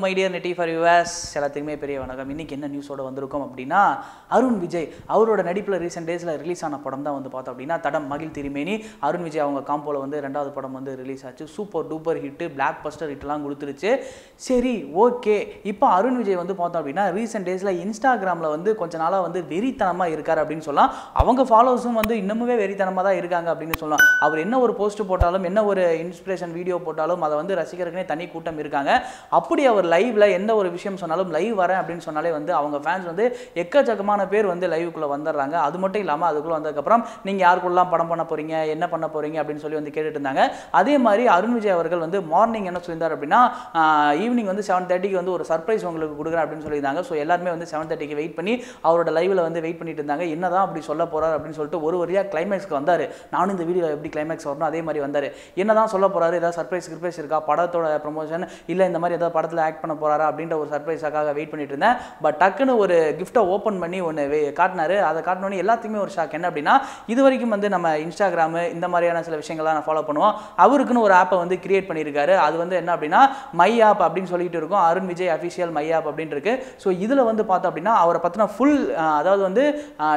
My dear நெட்டி for US எல்லாத்துக்குமே பெரிய வணக்கம். இன்னைக்கு என்ன நியூஸோட வந்திருக்கோம் அப்படின்னா, அருண் விஜய் அவரோட நடிப்பில் ரீசெண்ட் டேஸில் ரிலீஸ் ஆன படம் தான் வந்து பார்த்தோம் அப்படின்னா தடம் மகிழ் திருமேனி. அருண் விஜய் அவங்க காம்போல வந்து 2வது படம் வந்து ரிலீஸ் ஆச்சு. Super duper hit, blockbuster ஹிட்லாம் கொடுத்துருச்சு. சரி ஓகே, இப்போ அருண் விஜய் வந்து பார்த்தோம் அப்படின்னா ரீசெண்ட் டேஸில் இன்ஸ்டாகிராமில் வந்து கொஞ்ச நாளாக வந்து வெறித்தனமாக இருக்கார் அப்படின்னு சொல்லலாம். அவங்க ஃபாலோவர்ஸும் வந்து இன்னமுமே வெறித்தனமாக தான் இருக்காங்க அப்படின்னு சொல்லலாம். அவர் என்ன ஒரு போஸ்ட் போட்டாலும், என்ன ஒரு இன்ஸ்பிரேஷன் வீடியோ போட்டாலும் அதை வந்து ரசிக்கிறதுக்குனே தனி கூட்டம் இருக்காங்க. அப்படி அவர் லைவ்ல எந்த ஒரு விஷயம் சொன்னாலும், லைவ் வரேன் அப்படின்னு சொன்னாலே வந்து அவங்க ஃபேன்ஸ் வந்து எக்கச்சக்கமான பேர் வந்து லைவுக்குள்ள வந்துடுறாங்க. அது மட்டும் இல்லாமல் அதுக்குள்ள வந்ததுக்கப்புறம் நீங்கள் யாருக்குள்ளலாம் படம் பண்ண போறீங்க, என்ன பண்ண போறீங்க அப்படின்னு சொல்லி வந்து கேட்டுட்டு இருந்தாங்க. அதே மாதிரி அருண் விஜய் அவர்கள் வந்து மார்னிங் என்ன சொல்லியிருந்தார் அப்படின்னா, ஈவினிங் வந்து 7:30க்கு வந்து ஒரு சர்ப்ரைஸ் உங்களுக்கு கொடுக்குறேன் அப்படின்னு சொல்லியிருந்தாங்க. ஸோ எல்லாருமே வந்து 7:30க்கு வெயிட் பண்ணி அவரோட லைவ்ல வந்து வெயிட் பண்ணிட்டு இருந்தாங்க. என்னதான் அப்படி சொல்ல போறாரு அப்படின்னு சொல்லிட்டு ஒரு வழியாக கிளைமேக்ஸ்க்கு வந்தார். நானும் இந்த வீடியோ எப்படி கிளைமேக்ஸ் வரணும் அதே மாதிரி வந்தார். என்னதான் சொல்ல போறாரு, ஏதாவது சர்ப்ரைஸ் இருக்கா, படத்தோட ப்ரமோஷன் இல்லை இந்த மாதிரி ஏதாவது படத்தில் ஆக்ட் பண்ண போறாரா அப்படின்ற ஒரு சர்ப்ரைஸாக வெயிட் பண்ணிட்டு இருந்தேன். பட் டக்குன்னு ஒரு கிஃப்ட்டை ஓப்பன் பண்ணி ஒன்று காட்டினாரு. அதை காட்டினோன்னே எல்லாத்துக்குமே ஒரு ஷாக். என்ன அப்படின்னா, இது வரைக்கும் வந்து நம்ம இன்ஸ்டாகிராமு இந்த மாதிரியான சில விஷயங்கள்லாம் நான் ஃபாலோ பண்ணுவோம். அவருக்குன்னு ஒரு ஆப்பை வந்து கிரியேட் பண்ணியிருக்காரு. அது வந்து என்ன அப்படின்னா மை ஆப் அப்படின்னு சொல்லிட்டு இருக்கும். Arun Vijay official my app அப்படின்னு இருக்கு. ஸோ இதில் வந்து பார்த்தோம் அப்படின்னா அவரை பற்றின ஃபுல், அதாவது வந்து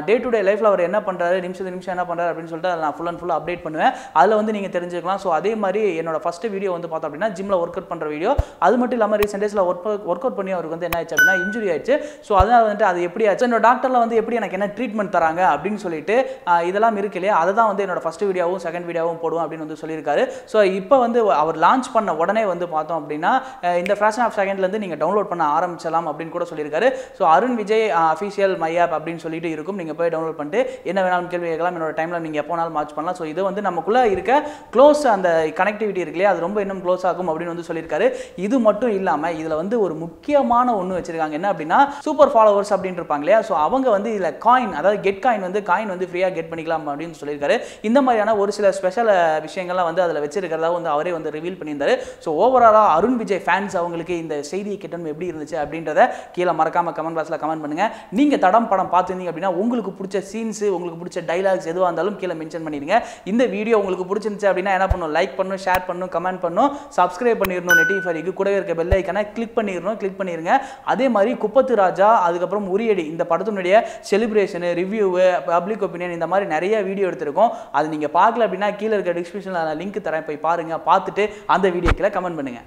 டே டு டே லைஃப்பில் அவர் என்ன பண்ணுறாரு, நிமிஷம் என்ன பண்ணுறாரு அப்படின்னு சொல்லிட்டு அதை நான் ஃபுல் அண்ட் ஃபுல் அப்டேட் பண்ணுவேன். அதில் வந்து நீங்கள் தெரிஞ்சுக்கலாம். ஸோ அதே மாதிரி என்னோட ஃபர்ஸ்ட் வீடியோ வந்து பார்த்தோம் அப்படின்னா ஜிம்மில் ஒர்க் அவுட் பண்ணுற வீடியோ. அது மட்டும் இல்லாமல் ரீசெண்ட் டேஸில் ஒர்க் அவுட் பண்ணி அவருக்கு வந்து என்ன ஆச்சு அப்படின்னா இன்ஜுரி ஆயிடுச்சு. ஸோ அதனால் வந்துட்டு அது எப்படி ஆச்சு, என்னோட டாக்டரில் வந்து எப்படி எனக்கு என்ன ட்ரீட்மெண்ட் தராங்க அப்படின்னு சொல்லிட்டு இதெல்லாம் இருக்கு இல்லையா, அதை தான் வந்து என்னோட ஃபர்ஸ்ட் வீடியோவும் செகண்ட் வீடியோவும் போடுவோம் அப்படின்னு வந்து சொல்லியிருக்காரு. ஸோ இப்போ வந்து அவர் லான்ச் பண்ண உடனே வந்து பார்த்தோம் அப்படின்னா இந்த ஃப்ராக்ஷன் ஆஃப் செகண்ட்லேருந்து நீங்கள் டவுன்லோட் பண்ண ஆரம்பிச்சலாம் அப்படின்னு கூட சொல்லியிருக்காரு. So Arun Vijay official my app அப்படின்னு சொல்லிட்டு இருக்கும். நீங்கள் போய் டவுன்லோட் பண்ணிட்டு என்ன வேணாலும் கேள்வி கேட்கலாம். என்னோட டைமில் நீங்கள் எப்போ வேணாலும் வாட்ச் பண்ணலாம். ஸோ இது வந்து நமக்குள்ளே இருக்க க்ளோஸ் அந்த கனெக்டிவிட்டி இருக்கு இல்லையா, அது ரொம்ப இன்னும் க்ளோஸ் ஆகும் அப்படின்னு வந்து சொல்லியிருக்காரு. இது மட்டும் இல்லாமல் இதில் வந்து ஒரு முக்கியமான ஒன்று வச்சிருக்காங்க. என்ன அப்படின்னா சூப்பர் ஃபாலோவர்ஸ் அப்படின்னு இருப்பாங்க இல்லையா, ஸோ அவங்க வந்து இதில் காயின், அதாவது கெட் காயின் வந்து ஃப்ரீயாக கெட் பண்ணிக்கலாம் அப்படின்னு சொல்லியிருக்காரு. இந்த மாதிரியான ஒரு சில ஸ்பெஷல் விஷயங்கள்லாம் வந்து அதில் வச்சிருக்கிறதா வந்து அவரே வந்து ரிவீல் பண்ணியிருந்தாரு. ஸோ ஓவராலாக அருண் விஜய் ஃபேன்ஸ் அவங்களுக்கு இந்த செய்தியை கேட்டணும் எப்படி இருந்துச்சு அப்படின்றத கீழே மறக்காம கமெண்ட் பாக்ஸில் கமெண்ட் பண்ணுங்க. நீங்கள் தடம் படம் பார்த்துருந்தீங்க அப்படின்னா உங்களுக்கு பிடிச்ச சீன்ஸ், உங்களுக்கு பிடிச்ச டைலாக்ஸ் எதுவாக இருந்தாலும் கீழே மென்ஷன் பண்ணிடுங்க. இந்த வீடியோ உங்களுக்கு பிடிச்சிருந்துச்சு அப்படின்னா என்ன பண்ணணும், லைக் பண்ணணும், ஷேர் பண்ணணும், கமெண்ட் பண்ணணும், சப்ஸ்கிரைப் பண்ணிடணும், நெட்டி ஃபாரிக்கு கூடவே இருக்க பெல் ஐக்கானை கிளிக் பண்ணிருங்க. அதே மாதிரி குப்பத்து ராஜா, அதுக்கப்புறம் உரியடி இந்த படத்தினுடைய செலிப்ரேஷனு, ரிவ்யூவு, பப்ளிக் ஒப்பீனியன் இந்த மாதிரி நிறைய வீடியோ எடுத்திருக்கோம். அது நீங்கள் பார்க்கல அப்படின்னா கீழே இருக்க டிஸ்கிரிப்ஷனில் லிங்க் தரேன், போய் பாருங்க. பார்த்துட்டு அந்த வீடியோக்கில் கமெண்ட் பண்ணுங்க.